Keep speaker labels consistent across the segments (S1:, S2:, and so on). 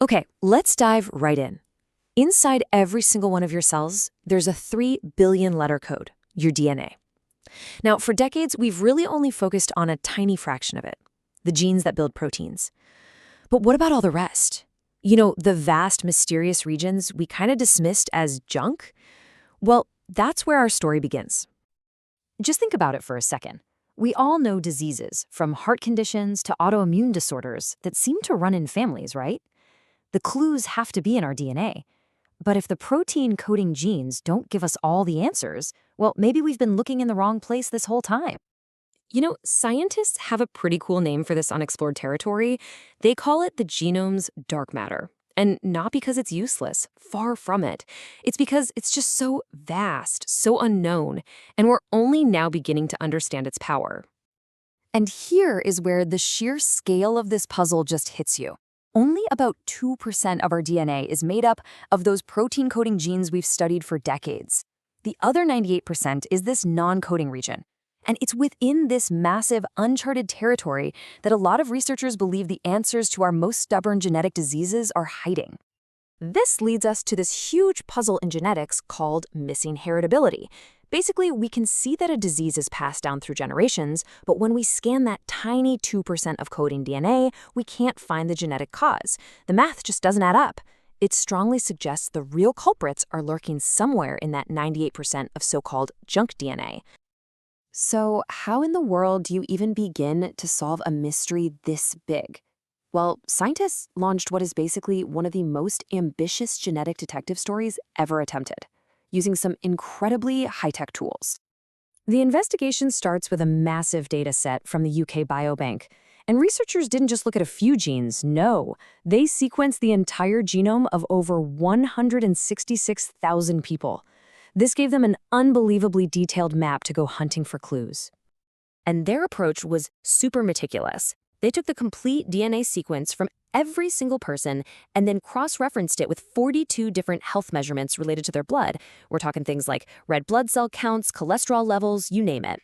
S1: Okay, let's dive right in. Inside every single one of your cells, there's a 3 billion letter code, your DNA. Now, for decades, we've really only focused on a tiny fraction of it, the genes that build proteins. But what about all the rest? You know, the vast, mysterious regions we kind of dismissed as junk? Well, that's where our story begins. Just think about it for a second. We all know diseases, from heart conditions to autoimmune disorders, that seem to run in families, right? The clues have to be in our DNA. But if the protein-coding genes don't give us all the answers, well, maybe we've been looking in the wrong place this whole time. You know, scientists have a pretty cool name for this unexplored territory. They call it the genome's dark matter. And not because it's useless, far from it. It's because it's just so vast, so unknown, and we're only now beginning to understand its power. And here is where the sheer scale of this puzzle just hits you. Only about 2% of our DNA is made up of those protein-coding genes we've studied for decades. The other 98% is this non-coding region. And it's within this massive, uncharted territory that a lot of researchers believe the answers to our most stubborn genetic diseases are hiding. This leads us to this huge puzzle in genetics called missing heritability. Basically, we can see that a disease is passed down through generations, but when we scan that tiny 2% of coding DNA, we can't find the genetic cause. The math just doesn't add up. It strongly suggests the real culprits are lurking somewhere in that 98% of so-called junk DNA. So how in the world do you even begin to solve a mystery this big? Well, scientists launched what is basically one of the most ambitious genetic detective stories ever attempted, using some incredibly high-tech tools. The investigation starts with a massive data set from the UK Biobank. And researchers didn't just look at a few genes, no. They sequenced the entire genome of over 166,000 people. This gave them an unbelievably detailed map to go hunting for clues. And their approach was super meticulous. They took the complete DNA sequence from every single person and then cross-referenced it with 42 different health measurements related to their blood. We're talking things like red blood cell counts, cholesterol levels, you name it.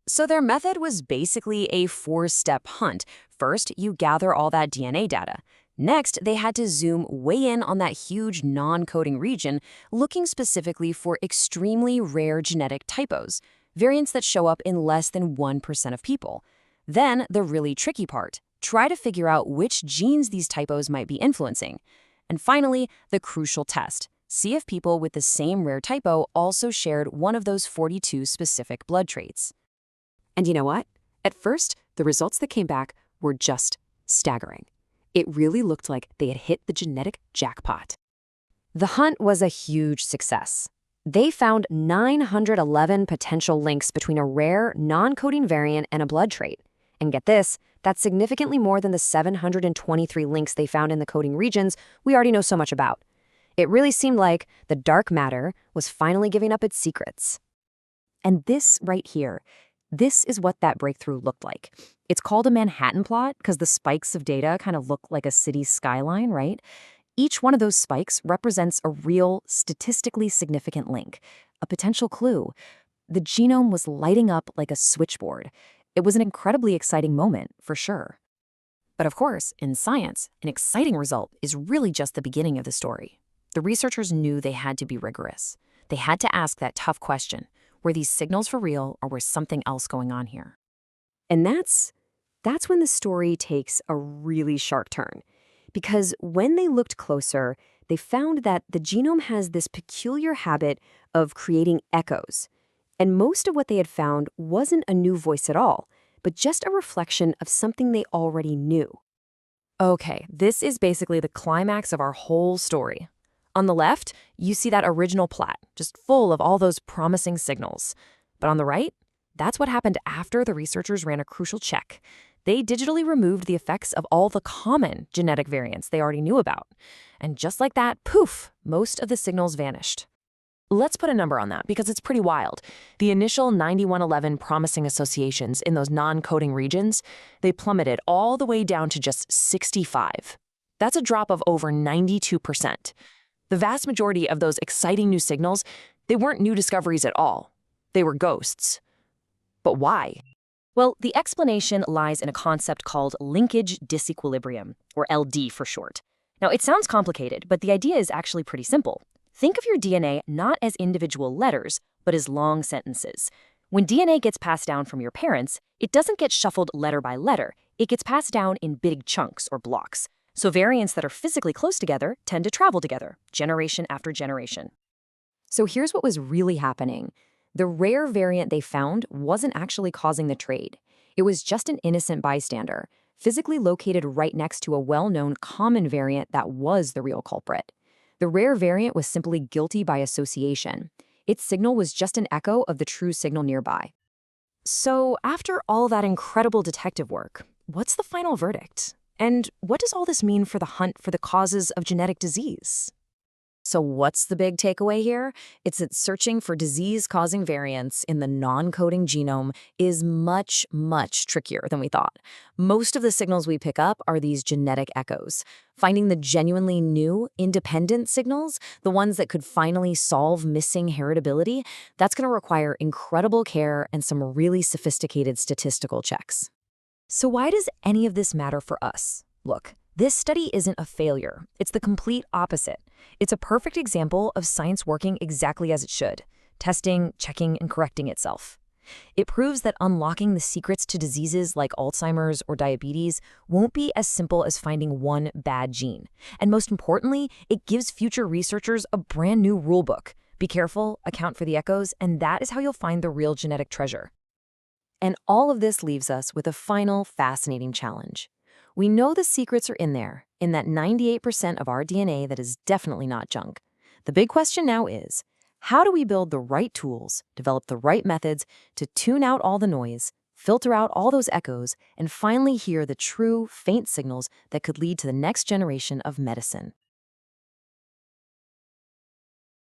S1: So their method was basically a 4-step hunt. First, you gather all that DNA data. Next, they had to zoom way in on that huge non-coding region, looking specifically for extremely rare genetic typos, variants that show up in less than 1% of people. Then, the really tricky part, try to figure out which genes these typos might be influencing. And finally, the crucial test, see if people with the same rare typo also shared one of those 42 specific blood traits. And you know what? At first, the results that came back were just staggering. It really looked like they had hit the genetic jackpot. The hunt was a huge success. They found 911 potential links between a rare, non-coding variant and a blood trait. And get this, that's significantly more than the 723 links they found in the coding regions we already know so much about. It really seemed like the dark matter was finally giving up its secrets. And this right here, this is what that breakthrough looked like. It's called a Manhattan plot because the spikes of data kind of look like a city's skyline, right? Each one of those spikes represents a real, statistically significant link, a potential clue. The genome was lighting up like a switchboard. It was an incredibly exciting moment, for sure. But of course, in science, an exciting result is really just the beginning of the story. The researchers knew they had to be rigorous. They had to ask that tough question, were these signals for real or was something else going on here? And that's when the story takes a really sharp turn. Because when they looked closer, they found that the genome has this peculiar habit of creating echoes. And most of what they had found wasn't a new voice at all, but just a reflection of something they already knew. Okay, this is basically the climax of our whole story. On the left, you see that original plot, just full of all those promising signals. But on the right, that's what happened after the researchers ran a crucial check. They digitally removed the effects of all the common genetic variants they already knew about. And just like that, poof, most of the signals vanished. Let's put a number on that because it's pretty wild. The initial 9111 promising associations in those non-coding regions, they plummeted all the way down to just 65. That's a drop of over 92%. The vast majority of those exciting new signals, they weren't new discoveries at all. They were ghosts. But why? Well, the explanation lies in a concept called linkage disequilibrium, or LD for short. Now, it sounds complicated, but the idea is actually pretty simple. Think of your DNA not as individual letters, but as long sentences. When DNA gets passed down from your parents, it doesn't get shuffled letter by letter. It gets passed down in big chunks or blocks. So variants that are physically close together tend to travel together, generation after generation. So here's what was really happening. The rare variant they found wasn't actually causing the trade. It was just an innocent bystander, physically located right next to a well-known common variant that was the real culprit. The rare variant was simply guilty by association. Its signal was just an echo of the true signal nearby. So after all that incredible detective work, what's the final verdict? And what does all this mean for the hunt for the causes of genetic disease? So what's the big takeaway here? It's that searching for disease-causing variants in the non-coding genome is much, much trickier than we thought. Most of the signals we pick up are these genetic echoes. Finding the genuinely new, independent signals, the ones that could finally solve missing heritability, that's going to require incredible care and some really sophisticated statistical checks. So why does any of this matter for us? Look, this study isn't a failure. It's the complete opposite. It's a perfect example of science working exactly as it should, testing, checking, and correcting itself. It proves that unlocking the secrets to diseases like Alzheimer's or diabetes won't be as simple as finding one bad gene. And most importantly, it gives future researchers a brand new rulebook. Be careful, account for the echoes, and that is how you'll find the real genetic treasure. And all of this leaves us with a final fascinating challenge. We know the secrets are in there, in that 98% of our DNA that is definitely not junk. The big question now is, how do we build the right tools, develop the right methods to tune out all the noise, filter out all those echoes, and finally hear the true, faint signals that could lead to the next generation of medicine?